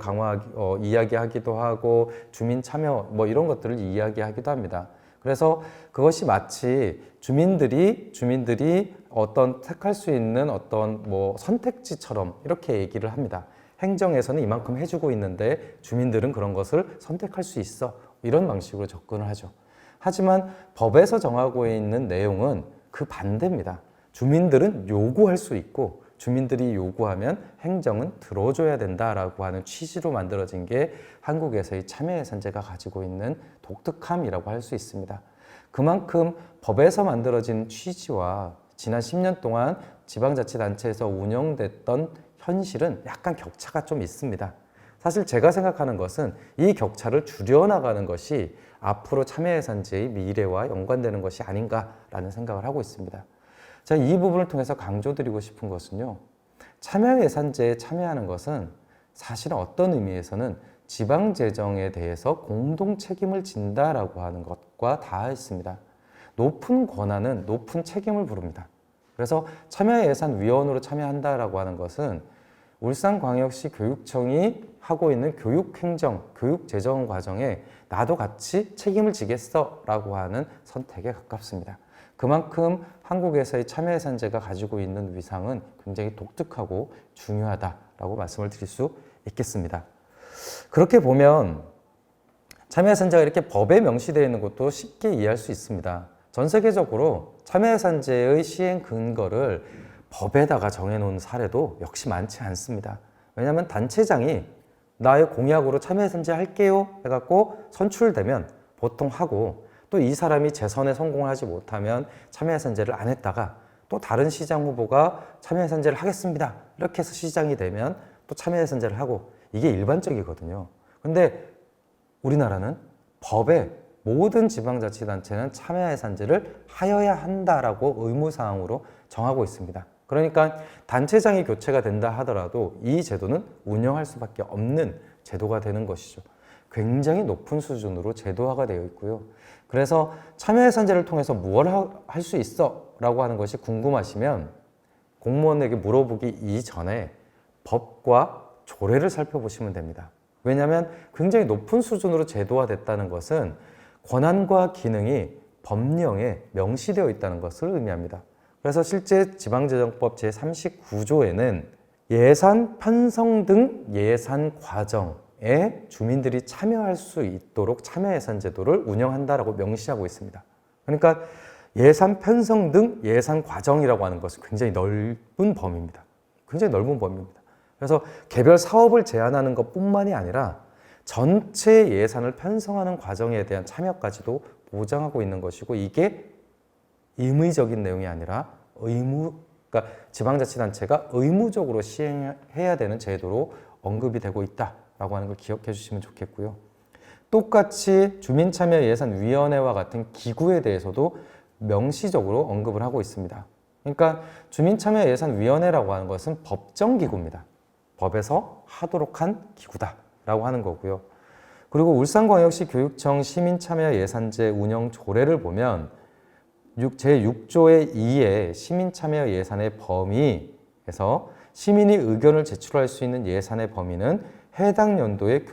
이야기하기도 하고 주민 참여 뭐 이런 것들을 이야기하기도 합니다. 그래서 그것이 마치 주민들이 어떤 택할 수 있는 어떤 뭐 선택지처럼 이렇게 얘기를 합니다. 행정에서는 이만큼 해주고 있는데 주민들은 그런 것을 선택할 수 있어. 이런 방식으로 접근을 하죠. 하지만 법에서 정하고 있는 내용은 그 반대입니다. 주민들은 요구할 수 있고 주민들이 요구하면 행정은 들어줘야 된다라고 하는 취지로 만들어진 게 한국에서의 참여예산제가 가지고 있는 독특함이라고 할 수 있습니다. 그만큼 법에서 만들어진 취지와 지난 10년 동안 지방자치단체에서 운영됐던 현실은 약간 격차가 좀 있습니다. 사실 제가 생각하는 것은 이 격차를 줄여나가는 것이 앞으로 참여예산제의 미래와 연관되는 것이 아닌가라는 생각을 하고 있습니다. 제가 이 부분을 통해서 강조드리고 싶은 것은요, 참여예산제에 참여하는 것은 사실은 어떤 의미에서는 지방재정에 대해서 공동 책임을 진다라고 하는 것과 닿아있습니다. 높은 권한은 높은 책임을 부릅니다. 그래서 참여예산위원으로 참여한다라고 하는 것은 울산광역시 교육청이 하고 있는 교육행정, 교육재정 과정에 나도 같이 책임을 지겠어 라고 하는 선택에 가깝습니다. 그만큼 한국에서의 참여예산제가 가지고 있는 위상은 굉장히 독특하고 중요하다라고 말씀을 드릴 수 있겠습니다. 그렇게 보면 참여예산제가 이렇게 법에 명시되어 있는 것도 쉽게 이해할 수 있습니다. 전 세계적으로 참여예산제의 시행 근거를 법에다가 정해놓은 사례도 역시 많지 않습니다. 왜냐하면 단체장이 나의 공약으로 참여예산제 할게요 해갖고 선출되면 보통 하고, 또 이 사람이 재선에 성공을 하지 못하면 참여예산제를 안 했다가 또 다른 시장 후보가 참여예산제를 하겠습니다 이렇게 해서 시장이 되면 또 참여예산제를 하고, 이게 일반적이거든요. 근데 우리나라는 법에 모든 지방자치단체는 참여예산제를 하여야 한다라고 의무사항으로 정하고 있습니다. 그러니까 단체장이 교체가 된다 하더라도 이 제도는 운영할 수밖에 없는 제도가 되는 것이죠. 굉장히 높은 수준으로 제도화가 되어 있고요. 그래서 참여예산제를 통해서 무엇을 할 수 있어? 라고 하는 것이 궁금하시면 공무원에게 물어보기 이전에 법과 조례를 살펴보시면 됩니다. 왜냐하면 굉장히 높은 수준으로 제도화됐다는 것은 권한과 기능이 법령에 명시되어 있다는 것을 의미합니다. 그래서 실제 지방재정법 제39조에는 예산 편성 등 예산 과정에 주민들이 참여할 수 있도록 참여예산제도를 운영한다라고 명시하고 있습니다. 그러니까 예산 편성 등 예산 과정이라고 하는 것은 굉장히 넓은 범위입니다. 굉장히 넓은 범위입니다. 그래서 개별 사업을 제한하는 것뿐만이 아니라 전체 예산을 편성하는 과정에 대한 참여까지도 보장하고 있는 것이고, 이게 임의적인 내용이 아니라 그러니까 지방자치단체가 의무적으로 시행해야 되는 제도로 언급이 되고 있다라고 하는 걸 기억해 주시면 좋겠고요. 똑같이 주민참여예산위원회와 같은 기구에 대해서도 명시적으로 언급을 하고 있습니다. 그러니까 주민참여예산위원회라고 하는 것은 법정기구입니다. 법에서 하도록 한 기구다라고 하는 거고요. 그리고 울산광역시 교육청 시민참여예산제 운영 조례를 보면 제6조의 2의 시민참여예산의 범위에서 시민이 의견을 제출할 수 있는 예산의 범위는 해당 연도의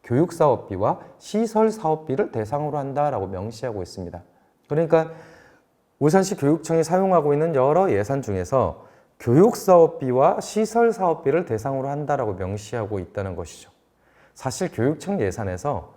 교육사업비와 시설사업비를 대상으로 한다라고 명시하고 있습니다. 그러니까 울산시 교육청이 사용하고 있는 여러 예산 중에서 교육사업비와 시설사업비를 대상으로 한다라고 명시하고 있다는 것이죠. 사실 교육청 예산에서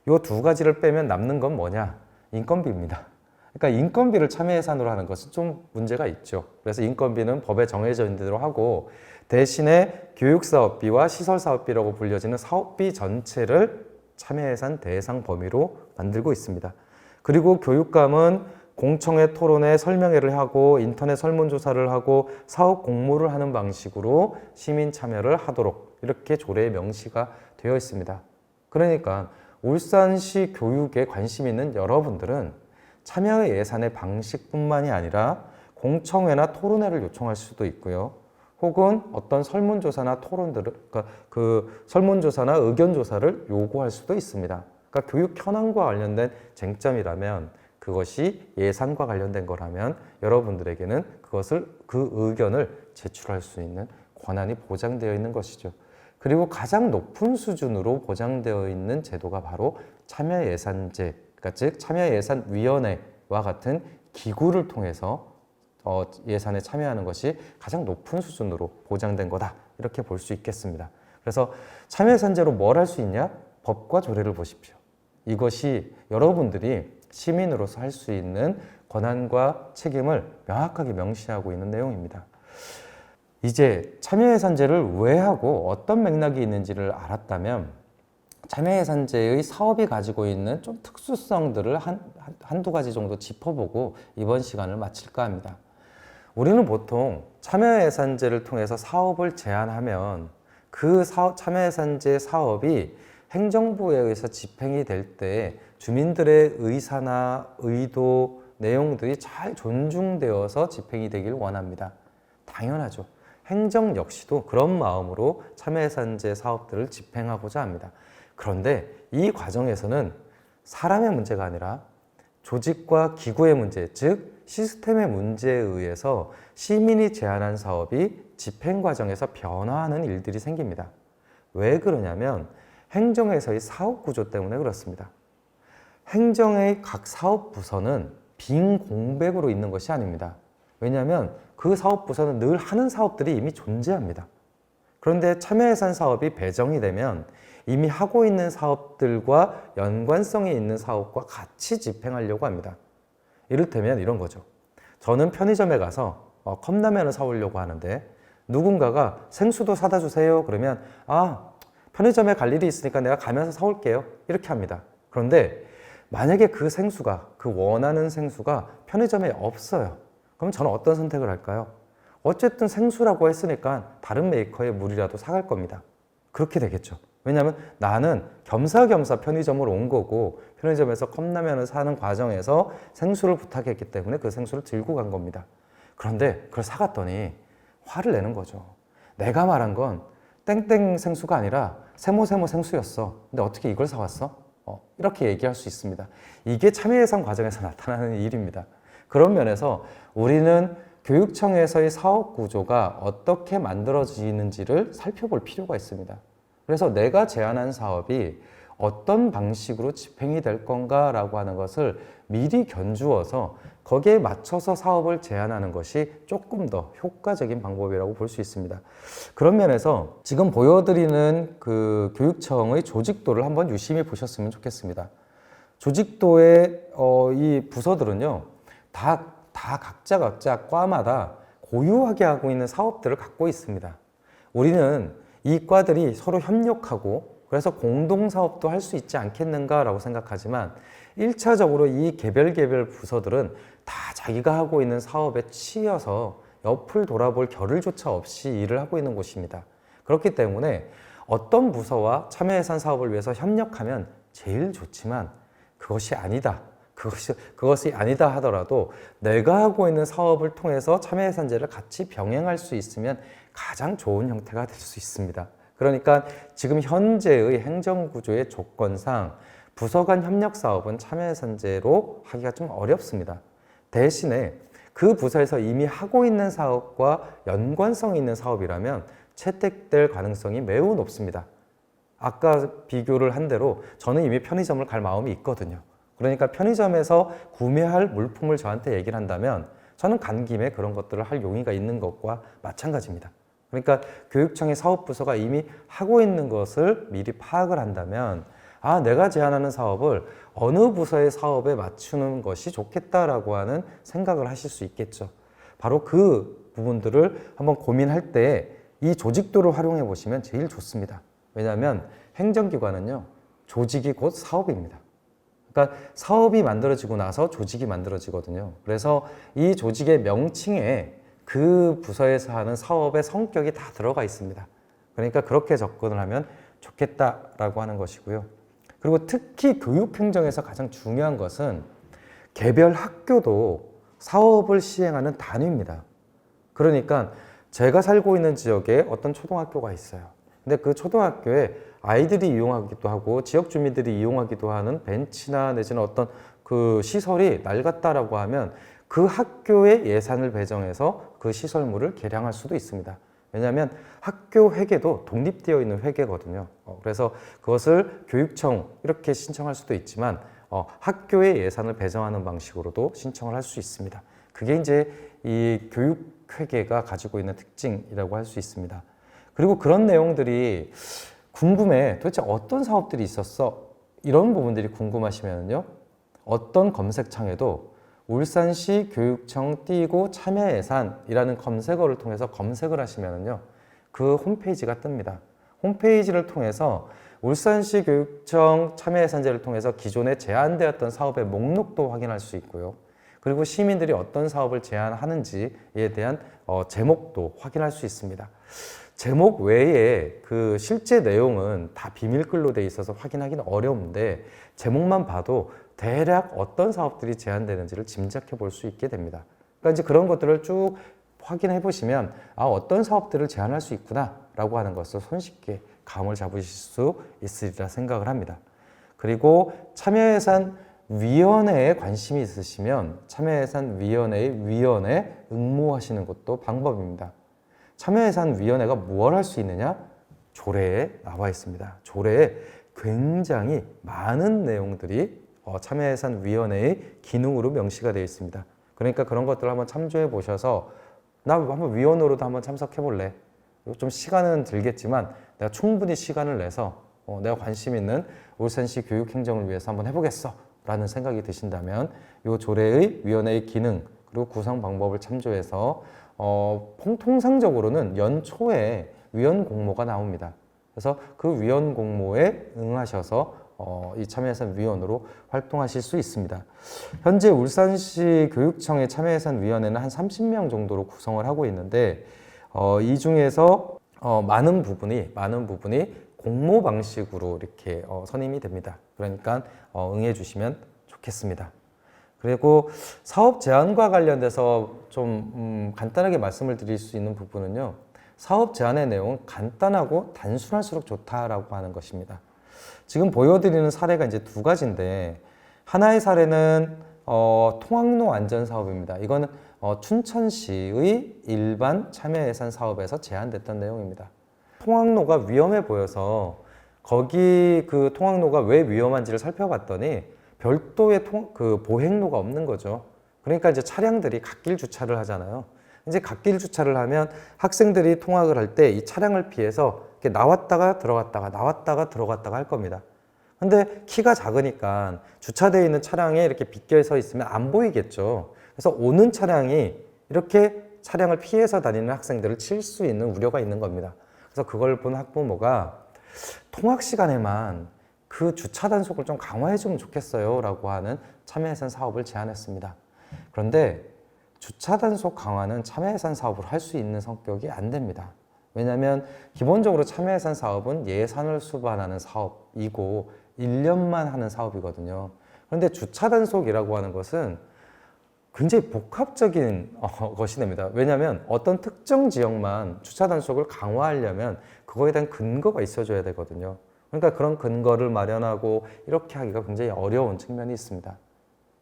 이 두 가지를 빼면 남는 건 뭐냐? 인건비입니다. 그러니까 인건비를 참여예산으로 하는 것은 좀 문제가 있죠. 그래서 인건비는 법에 정해져 있는 대로 하고, 대신에 교육사업비와 시설사업비라고 불려지는 사업비 전체를 참여예산 대상 범위로 만들고 있습니다. 그리고 교육감은 공청회 토론회 설명회를 하고 인터넷 설문조사를 하고 사업 공모를 하는 방식으로 시민 참여를 하도록 이렇게 조례에 명시가 되어 있습니다. 그러니까 울산시 교육에 관심 있는 여러분들은 참여 예산의 방식뿐만이 아니라 공청회나 토론회를 요청할 수도 있고요. 혹은 어떤 설문조사나 토론들을, 그 설문조사나 의견조사를 요구할 수도 있습니다. 그러니까 교육 현황과 관련된 쟁점이라면, 그것이 예산과 관련된 거라면 여러분들에게는 그 의견을 제출할 수 있는 권한이 보장되어 있는 것이죠. 그리고 가장 높은 수준으로 보장되어 있는 제도가 바로 참여예산제, 즉 참여예산위원회와 같은 기구를 통해서 예산에 참여하는 것이 가장 높은 수준으로 보장된 거다. 이렇게 볼 수 있겠습니다. 그래서 참여예산제로 뭘 할 수 있냐? 법과 조례를 보십시오. 이것이 여러분들이 시민으로서 할 수 있는 권한과 책임을 명확하게 명시하고 있는 내용입니다. 이제 참여예산제를 왜 하고 어떤 맥락이 있는지를 알았다면 참여예산제의 사업이 가지고 있는 좀 특수성들을 한두 가지 정도 짚어보고 이번 시간을 마칠까 합니다. 우리는 보통 참여예산제를 통해서 사업을 제안하면 그 참여예산제 사업이 행정부에 의해서 집행이 될 때 주민들의 의사나 의도, 내용들이 잘 존중되어서 집행이 되길 원합니다. 당연하죠. 행정 역시도 그런 마음으로 참여예산제 사업들을 집행하고자 합니다. 그런데 이 과정에서는 사람의 문제가 아니라 조직과 기구의 문제, 즉 시스템의 문제에 의해서 시민이 제안한 사업이 집행 과정에서 변화하는 일들이 생깁니다. 왜 그러냐면 행정에서의 사업 구조 때문에 그렇습니다. 행정의 각 사업 부서는 빈 공백으로 있는 것이 아닙니다. 왜냐하면 그 사업 부서는 늘 하는 사업들이 이미 존재합니다. 그런데 참여예산 사업이 배정이 되면 이미 하고 있는 사업들과 연관성이 있는 사업과 같이 집행하려고 합니다. 이를테면 이런 거죠. 저는 편의점에 가서 컵라면을 사오려고 하는데 누군가가 생수도 사다 주세요. 그러면 편의점에 갈 일이 있으니까 내가 가면서 사올게요. 이렇게 합니다. 그런데 만약에 그 생수가, 그 원하는 생수가 편의점에 없어요. 그럼 저는 어떤 선택을 할까요? 어쨌든 생수라고 했으니까 다른 메이커의 물이라도 사갈 겁니다. 그렇게 되겠죠. 왜냐하면 나는 겸사겸사 편의점으로 온 거고 편의점에서 컵라면을 사는 과정에서 생수를 부탁했기 때문에 그 생수를 들고 간 겁니다. 그런데 그걸 사갔더니 화를 내는 거죠. 내가 말한 건 땡땡 생수가 아니라 세모세모 생수였어. 근데 어떻게 이걸 사왔어? 이렇게 얘기할 수 있습니다. 이게 참여예산 과정에서 나타나는 일입니다. 그런 면에서 우리는 교육청에서의 사업 구조가 어떻게 만들어지는지를 살펴볼 필요가 있습니다. 그래서 내가 제안한 사업이 어떤 방식으로 집행이 될 건가라고 하는 것을 미리 견주어서 거기에 맞춰서 사업을 제안하는 것이 조금 더 효과적인 방법이라고 볼 수 있습니다. 그런 면에서 지금 보여드리는 그 교육청의 조직도를 한번 유심히 보셨으면 좋겠습니다. 조직도의 이 부서들은요, 다 각자 과마다 고유하게 하고 있는 사업들을 갖고 있습니다. 우리는 이 과들이 서로 협력하고 그래서 공동사업도 할 수 있지 않겠는가라고 생각하지만 1차적으로 이 개별 부서들은 다 자기가 하고 있는 사업에 치여서 옆을 돌아볼 겨를조차 없이 일을 하고 있는 곳입니다. 그렇기 때문에 어떤 부서와 참여예산 사업을 위해서 협력하면 제일 좋지만 그것이 아니다. 그것이 아니다 하더라도 내가 하고 있는 사업을 통해서 참여예산제를 같이 병행할 수 있으면 가장 좋은 형태가 될 수 있습니다. 그러니까 지금 현재의 행정구조의 조건상 부서 간 협력 사업은 참여예산제로 하기가 좀 어렵습니다. 대신에 그 부서에서 이미 하고 있는 사업과 연관성 있는 사업이라면 채택될 가능성이 매우 높습니다. 아까 비교를 한 대로 저는 이미 편의점을 갈 마음이 있거든요. 그러니까 편의점에서 구매할 물품을 저한테 얘기를 한다면 저는 간 김에 그런 것들을 할 용의가 있는 것과 마찬가지입니다. 그러니까 교육청의 사업부서가 이미 하고 있는 것을 미리 파악을 한다면 내가 제안하는 사업을 어느 부서의 사업에 맞추는 것이 좋겠다라고 하는 생각을 하실 수 있겠죠. 바로 그 부분들을 한번 고민할 때 이 조직도를 활용해 보시면 제일 좋습니다. 왜냐하면 행정기관은요, 조직이 곧 사업입니다. 그러니까 사업이 만들어지고 나서 조직이 만들어지거든요. 그래서 이 조직의 명칭에 그 부서에서 하는 사업의 성격이 다 들어가 있습니다. 그러니까 그렇게 접근을 하면 좋겠다라고 하는 것이고요. 그리고 특히 교육행정에서 가장 중요한 것은 개별 학교도 사업을 시행하는 단위입니다. 그러니까 제가 살고 있는 지역에 어떤 초등학교가 있어요. 근데 그 초등학교에 아이들이 이용하기도 하고 지역 주민들이 이용하기도 하는 벤치나 내지는 어떤 그 시설이 낡았다라고 하면 그 학교의 예산을 배정해서 그 시설물을 개량할 수도 있습니다. 왜냐하면 학교 회계도 독립되어 있는 회계거든요. 그래서 그것을 교육청 이렇게 신청할 수도 있지만 학교의 예산을 배정하는 방식으로도 신청을 할 수 있습니다. 그게 이제 이 교육회계가 가지고 있는 특징이라고 할 수 있습니다. 그리고 그런 내용들이 궁금해. 도대체 어떤 사업들이 있었어? 이런 부분들이 궁금하시면요. 어떤 검색창에도 울산시 교육청 띄고 참여 예산이라는 검색어를 통해서 검색을 하시면요. 그 홈페이지가 뜹니다. 홈페이지를 통해서 울산시 교육청 참여 예산제를 통해서 기존에 제안되었던 사업의 목록도 확인할 수 있고요. 그리고 시민들이 어떤 사업을 제안하는지에 대한 제목도 확인할 수 있습니다. 제목 외에 그 실제 내용은 다 비밀글로 돼 있어서 확인하기는 어려운데 제목만 봐도 대략 어떤 사업들이 제안되는지를 짐작해 볼 수 있게 됩니다. 그러니까 이제 그런 것들을 쭉 확인해 보시면 어떤 사업들을 제안할 수 있구나 라고 하는 것을 손쉽게 감을 잡으실 수 있으리라 생각을 합니다. 그리고 참여예산위원회에 관심이 있으시면 참여예산위원회의 위원회 응모하시는 것도 방법입니다. 참여예산위원회가 무엇을 할 수 있느냐? 조례에 나와 있습니다. 조례에 굉장히 많은 내용들이 참여예산위원회의 기능으로 명시가 되어 있습니다. 그러니까 그런 것들을 한번 참조해 보셔서 나 한번 위원으로도 한번 참석해 볼래. 좀 시간은 들겠지만 내가 충분히 시간을 내서 내가 관심 있는 울산시 교육행정을 위해서 한번 해보겠어 라는 생각이 드신다면 이 조례의 위원회의 기능 그리고 구성 방법을 참조해서 통상적으로는 연초에 위원 공모가 나옵니다. 그래서 그 위원 공모에 응하셔서 이 참여예산위원으로 활동하실 수 있습니다. 현재 울산시 교육청의 참여예산위원회는 한 30명 정도로 구성을 하고 있는데 이 중에서 많은 부분이 공모 방식으로 이렇게 선임이 됩니다. 그러니까 응해 주시면 좋겠습니다. 그리고 사업 제안과 관련돼서 좀 간단하게 말씀을 드릴 수 있는 부분은요. 사업 제안의 내용은 간단하고 단순할수록 좋다라고 하는 것입니다. 지금 보여드리는 사례가 이제 두 가지인데 하나의 사례는 통학로 안전 사업입니다. 이거는 춘천시의 일반 참여 예산 사업에서 제안됐던 내용입니다. 통학로가 위험해 보여서 거기 그 통학로가 왜 위험한지를 살펴봤더니 별도의 보행로가 없는 거죠. 그러니까 이제 차량들이 갓길 주차를 하잖아요. 이제 갓길 주차를 하면 학생들이 통학을 할 때 이 차량을 피해서 이렇게 나왔다가 들어갔다가 할 겁니다. 근데 키가 작으니까 주차되어 있는 차량에 이렇게 빗겨 서 있으면 안 보이겠죠. 그래서 오는 차량이 이렇게 차량을 피해서 다니는 학생들을 칠 수 있는 우려가 있는 겁니다. 그래서 그걸 본 학부모가 통학 시간에만 그 주차 단속을 좀 강화해 주면 좋겠어요 라고 하는 참여예산 사업을 제안했습니다. 그런데 주차 단속 강화는 참여예산 사업으로 할 수 있는 성격이 안 됩니다. 왜냐하면 기본적으로 참여예산 사업은 예산을 수반하는 사업이고 1년만 하는 사업이거든요. 그런데 주차 단속이라고 하는 것은 굉장히 복합적인 것이 됩니다. 왜냐하면 어떤 특정 지역만 주차 단속을 강화하려면 그거에 대한 근거가 있어줘야 되거든요. 그러니까 그런 근거를 마련하고 이렇게 하기가 굉장히 어려운 측면이 있습니다.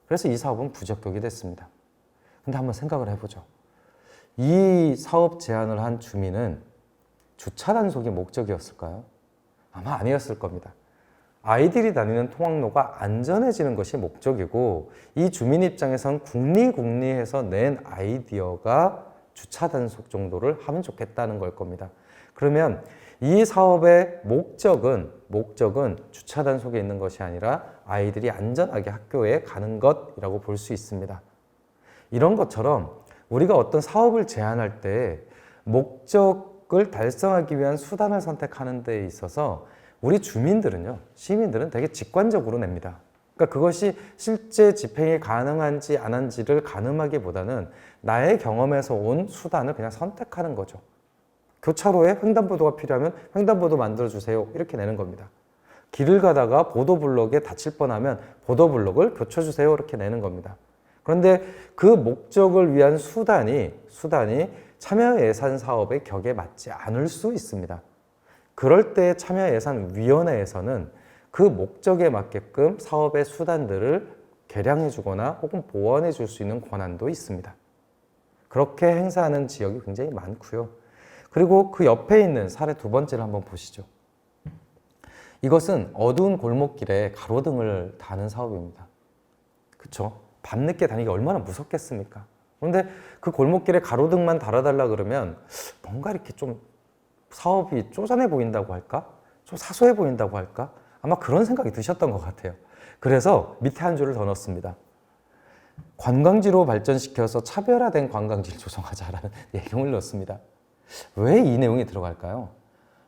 그래서 이 사업은 부적격이 됐습니다. 근데 한번 생각을 해보죠. 이 사업 제안을 한 주민은 주차 단속이 목적이었을까요? 아마 아니었을 겁니다. 아이들이 다니는 통학로가 안전해지는 것이 목적이고 이 주민 입장에선 궁리해서 낸 아이디어가 주차 단속 정도를 하면 좋겠다는 걸 겁니다. 그러면 이 사업의 목적은 주차 단속에 있는 것이 아니라 아이들이 안전하게 학교에 가는 것이라고 볼 수 있습니다. 이런 것처럼 우리가 어떤 사업을 제안할 때 목적을 달성하기 위한 수단을 선택하는 데 있어서 우리 시민들은 되게 직관적으로 냅니다. 그러니까 그것이 실제 집행이 가능한지 안 한지를 가늠하기보다는 나의 경험에서 온 수단을 그냥 선택하는 거죠. 교차로에 횡단보도가 필요하면 횡단보도 만들어주세요. 이렇게 내는 겁니다. 길을 가다가 보도블록에 다칠 뻔하면 보도블록을 교쳐주세요. 이렇게 내는 겁니다. 그런데 그 목적을 위한 수단이 참여예산 사업의 격에 맞지 않을 수 있습니다. 그럴 때 참여예산위원회에서는 그 목적에 맞게끔 사업의 수단들을 개량해 주거나 혹은 보완해 줄 수 있는 권한도 있습니다. 그렇게 행사하는 지역이 굉장히 많고요. 그리고 그 옆에 있는 사례 두 번째를 한번 보시죠. 이것은 어두운 골목길에 가로등을 다는 사업입니다. 그렇죠? 밤늦게 다니기 얼마나 무섭겠습니까? 그런데 그 골목길에 가로등만 달아달라 그러면 뭔가 이렇게 좀 사업이 쪼잔해 보인다고 할까? 좀 사소해 보인다고 할까? 아마 그런 생각이 드셨던 것 같아요. 그래서 밑에 한 줄을 더 넣습니다. 관광지로 발전시켜서 차별화된 관광지를 조성하자라는 내용을 넣습니다. 왜 이 내용이 들어갈까요?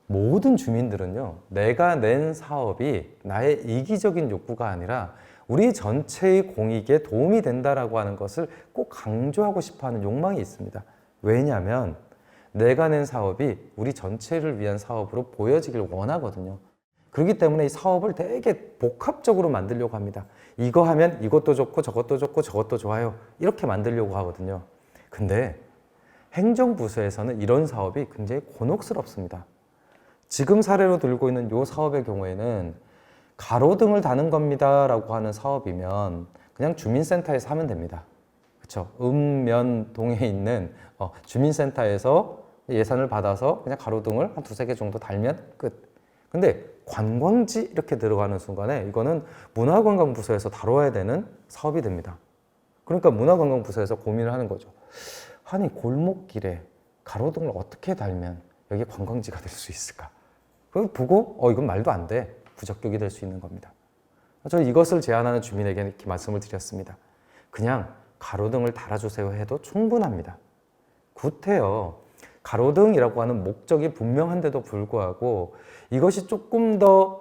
모든 주민들은요, 내가 낸 사업이 나의 이기적인 욕구가 아니라 우리 전체의 공익에 도움이 된다라고 하는 것을 꼭 강조하고 싶어 하는 욕망이 있습니다. 왜냐하면 내가 낸 사업이 우리 전체를 위한 사업으로 보여지길 원하거든요. 그렇기 때문에 이 사업을 되게 복합적으로 만들려고 합니다. 이거 하면 이것도 좋고 저것도 좋고 저것도 좋아요. 이렇게 만들려고 하거든요. 근데 행정부서에서는 이런 사업이 굉장히 곤혹스럽습니다. 지금 사례로 들고 있는 이 사업의 경우에는 가로등을 다는 겁니다 라고 하는 사업이면 그냥 주민센터에서 하면 됩니다. 그렇죠? 읍면동에 있는 주민센터에서 예산을 받아서 그냥 가로등을 한 두세 개 정도 달면 끝. 근데 관광지 이렇게 들어가는 순간에 이거는 문화관광부서에서 다뤄야 되는 사업이 됩니다. 그러니까 문화관광부서에서 고민을 하는 거죠. 아니 골목길에 가로등을 어떻게 달면 여기 관광지가 될 수 있을까? 그걸 보고 이건 말도 안 돼. 부적격이 될 수 있는 겁니다. 저는 이것을 제안하는 주민에게 이렇게 말씀을 드렸습니다. 그냥 가로등을 달아주세요 해도 충분합니다. 굿해요. 가로등이라고 하는 목적이 분명한데도 불구하고 이것이 조금 더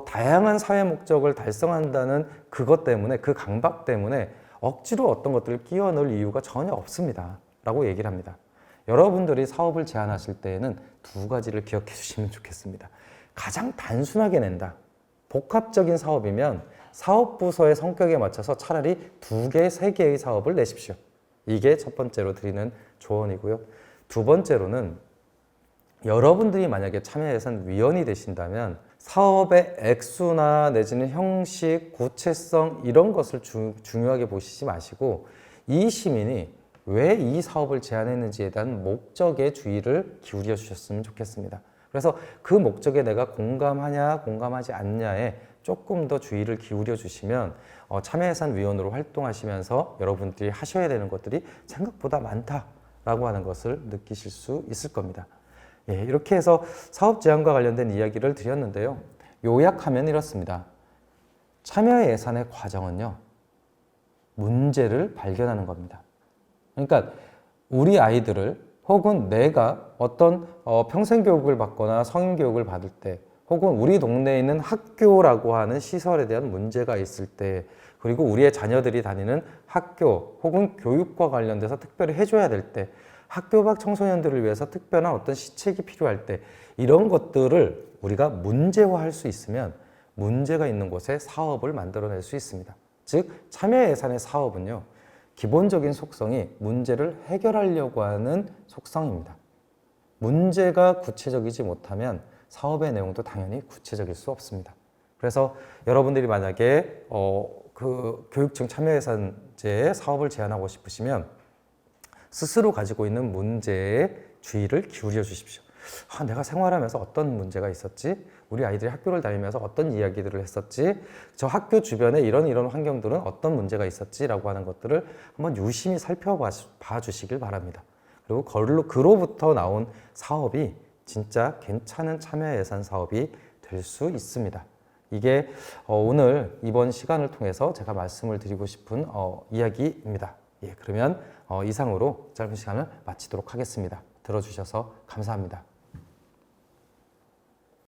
다양한 사회 목적을 달성한다는 그것 때문에, 그 강박 때문에 억지로 어떤 것들을 끼워 넣을 이유가 전혀 없습니다 라고 얘기를 합니다. 여러분들이 사업을 제안하실 때에는 두 가지를 기억해 주시면 좋겠습니다. 가장 단순하게 낸다. 복합적인 사업이면 사업부서의 성격에 맞춰서 차라리 2개, 3개의 사업을 내십시오. 이게 첫 번째로 드리는 조언이고요. 두 번째로는 여러분들이 만약에 참여예산위원이 되신다면 사업의 액수나 내지는 형식, 구체성 이런 것을 중요하게 보시지 마시고 이 시민이 왜 이 사업을 제안했는지에 대한 목적에 주의를 기울여 주셨으면 좋겠습니다. 그래서 그 목적에 내가 공감하냐 공감하지 않냐에 조금 더 주의를 기울여 주시면 참여예산위원으로 활동하시면서 여러분들이 하셔야 되는 것들이 생각보다 많다라고 하는 것을 느끼실 수 있을 겁니다. 예, 이렇게 해서 사업 제안과 관련된 이야기를 드렸는데요. 요약하면 이렇습니다. 참여예산의 과정은요, 문제를 발견하는 겁니다. 그러니까 우리 아이들을 혹은 내가 어떤 평생교육을 받거나 성인교육을 받을 때 혹은 우리 동네에 있는 학교라고 하는 시설에 대한 문제가 있을 때 그리고 우리의 자녀들이 다니는 학교 혹은 교육과 관련돼서 특별히 해줘야 될 때 학교 밖 청소년들을 위해서 특별한 어떤 시책이 필요할 때 이런 것들을 우리가 문제화할 수 있으면 문제가 있는 곳에 사업을 만들어낼 수 있습니다. 즉 참여예산의 사업은요, 기본적인 속성이 문제를 해결하려고 하는 속성입니다. 문제가 구체적이지 못하면 사업의 내용도 당연히 구체적일 수 없습니다. 그래서 여러분들이 만약에 그 교육청 참여예산제의 사업을 제안하고 싶으시면 스스로 가지고 있는 문제에 주의를 기울여 주십시오. 내가 생활하면서 어떤 문제가 있었지? 우리 아이들이 학교를 다니면서 어떤 이야기들을 했었지? 저 학교 주변에 이런 환경들은 어떤 문제가 있었지? 라고 하는 것들을 한번 유심히 살펴봐 주시길 바랍니다. 그리고 그로부터 나온 사업이 진짜 괜찮은 참여예산 사업이 될 수 있습니다. 이게 오늘 이번 시간을 통해서 제가 말씀을 드리고 싶은 이야기입니다. 예, 그러면 이상으로 짧은 시간을 마치도록 하겠습니다. 들어주셔서 감사합니다.